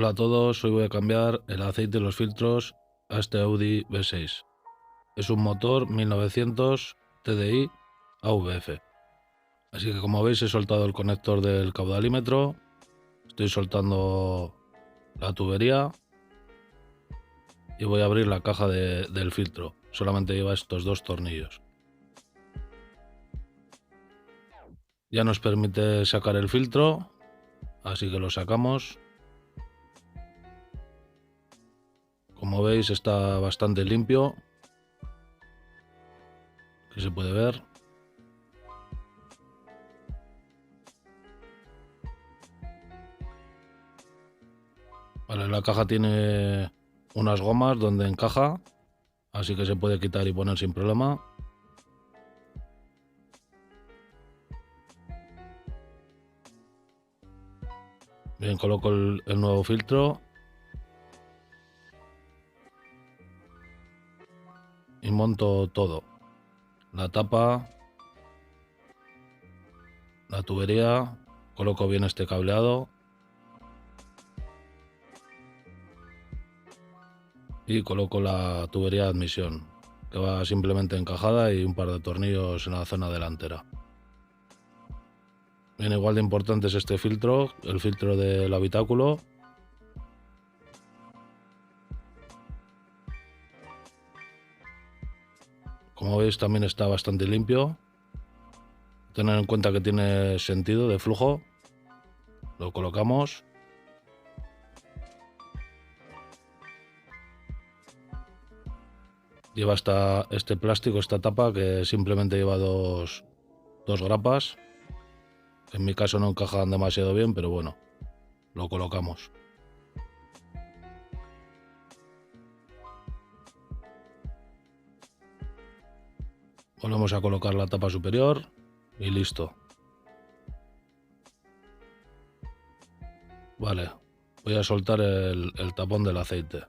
Hola a todos, hoy voy a cambiar el aceite de los filtros a este Audi V6. Es un motor 1900 TDI AVF. Así que como veis he soltado el conector del caudalímetro, estoy soltando la tubería y voy a abrir la caja del filtro. Solamente lleva estos dos tornillos. Ya nos permite sacar el filtro, así que lo sacamos. Como veis está bastante limpio, que se puede ver. Vale, la caja tiene unas gomas donde encaja, así que se puede quitar y poner sin problema. Bien, coloco el nuevo filtro y monto todo: la tapa, la tubería, coloco bien este cableado y coloco la tubería de admisión, que va simplemente encajada, y un par de tornillos en la zona delantera. Bien, igual de importante es este filtro, el filtro del habitáculo. Como veis también está bastante limpio. Tener en cuenta que tiene sentido de flujo. Lo colocamos. Lleva este plástico, esta tapa, que simplemente lleva dos grapas. En mi caso no encajan demasiado bien, pero bueno, lo colocamos. Volvemos a colocar la tapa superior y listo. Vale, voy a soltar el tapón del aceite.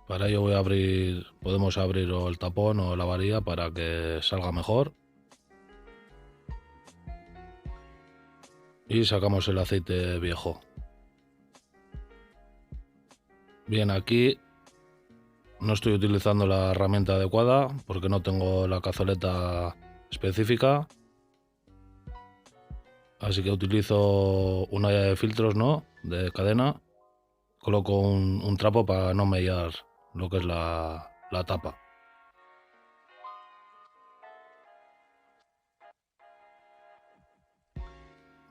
Para ello podemos abrir o el tapón o la varilla para que salga mejor. Y sacamos el aceite viejo. Bien, aquí no estoy utilizando la herramienta adecuada porque no tengo la cazoleta específica. Así que utilizo una llave de filtros, ¿no?, de cadena. Coloco un trapo para no mellar lo que es la tapa.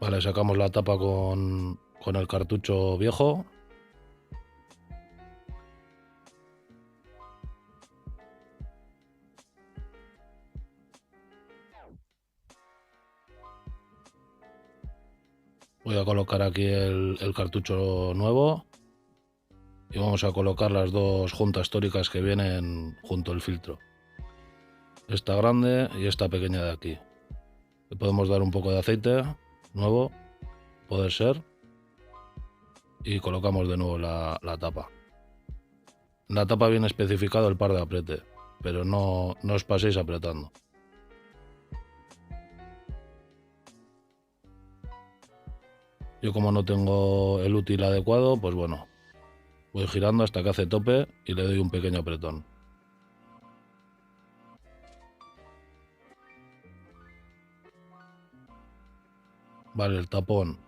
Vale, sacamos la tapa con el cartucho viejo. Voy a colocar aquí el cartucho nuevo y vamos a colocar las dos juntas tóricas que vienen junto al filtro. Esta grande y esta pequeña de aquí. Le podemos dar un poco de aceite nuevo, puede ser, y colocamos de nuevo la tapa. En la tapa viene especificado el par de apriete, pero no os paséis apretando. Yo, como no tengo el útil adecuado, pues bueno, voy girando hasta que hace tope y le doy un pequeño apretón. Vale, el tapón.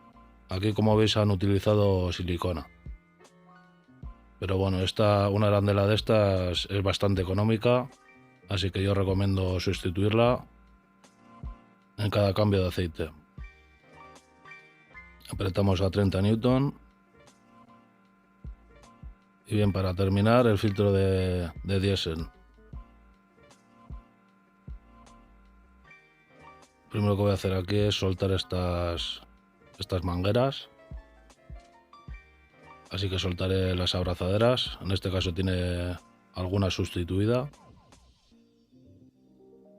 Aquí, como veis, han utilizado silicona. Pero bueno, una arandela de estas es bastante económica, así que yo recomiendo sustituirla en cada cambio de aceite. Apretamos a 30 newton. Y bien, para terminar, el filtro de diésel. Primero que voy a hacer aquí es soltar estas mangueras. Así que soltaré las abrazaderas. En este caso tiene alguna sustituida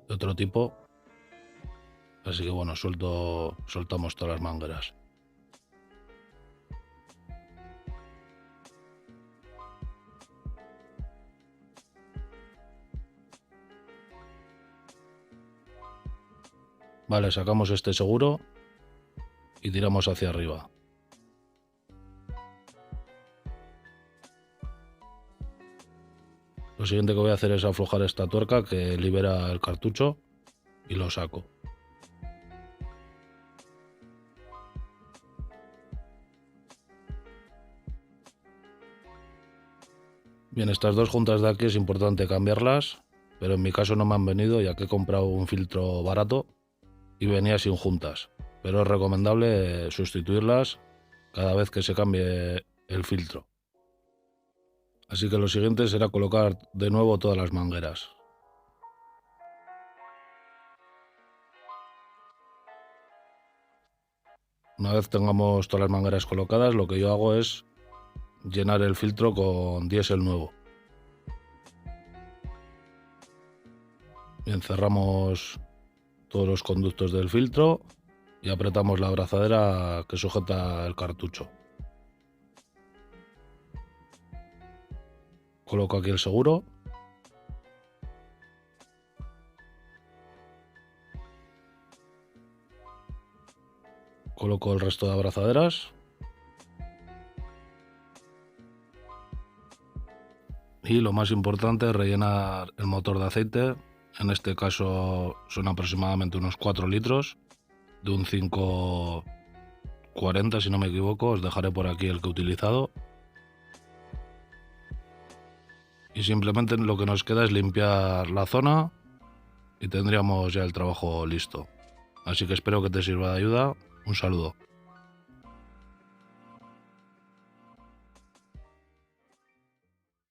de otro tipo. Así que bueno, soltamos todas las mangueras. Vale, sacamos este seguro y tiramos hacia arriba. Lo siguiente que voy a hacer es aflojar esta tuerca que libera el cartucho y lo saco. Bien, estas dos juntas de aquí es importante cambiarlas, pero en mi caso no me han venido ya que he comprado un filtro barato y venía sin juntas. Pero es recomendable sustituirlas cada vez que se cambie el filtro. Así que lo siguiente será colocar de nuevo todas las mangueras. Una vez tengamos todas las mangueras colocadas, lo que yo hago es llenar el filtro con diésel nuevo. Bien, cerramos todos los conductos del filtro y apretamos la abrazadera que sujeta el cartucho. Coloco aquí el seguro. Coloco el resto de abrazaderas. Y lo más importante es rellenar el motor de aceite. En este caso son aproximadamente unos 4 litros de un 540 si no me equivoco. Os dejaré por aquí el que he utilizado. Y simplemente lo que nos queda es limpiar la zona y tendríamos ya el trabajo listo. Así que espero que te sirva de ayuda. Un saludo.